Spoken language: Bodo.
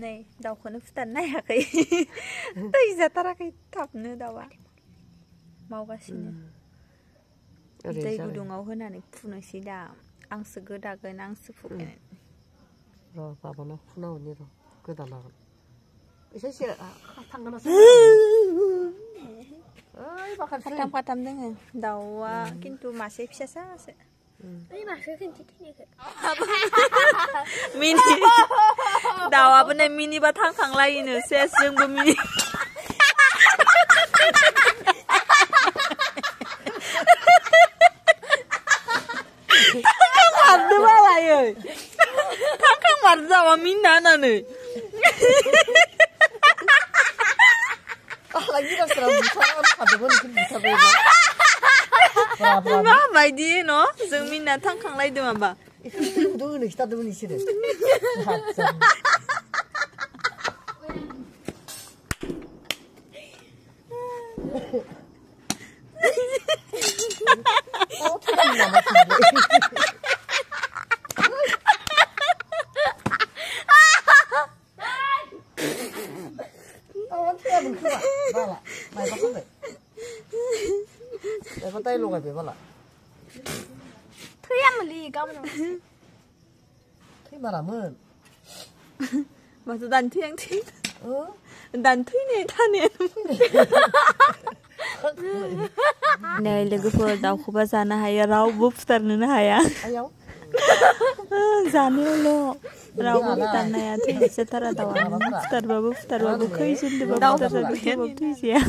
नै दाउखौनो फुथारनो नायाखै दै जाथाराखै थाबनो दाउआ मावगासिनो दै गुदुङाव होनानै फुनोसै दा आंसो गोदागोन आंसो फुगोन र' बाबानाव फुना हरनि र' गोदानागोन एसे थांगोन खाथाम खाथाम दोङो दाउआ खिन्थु मासे फिसासासो ओइ मासे खिन्थु थैनायखौ मिनि दाउआबो नै मिनिबा थांखांलायोनो सेस जोंबो मिनि थांखांमारदो मालायै थांखांमारदो दाउआ मिनिना होनानै माबायदि न' जों मिनिना थांखांलायदों माबा थैयामोनलै गाबोन थैमारामोन माथो दानो थैहां थै दानो थैनाय थानायानो नै लोगोफोर दाउखौबा जानो हायो रावबो फुथारनोनो हाया जानायावल' रावबो फुथारनो हाया थैनोसोथारा दाउआ फुथारबाबो खैजोनदोंबाबो थैजाया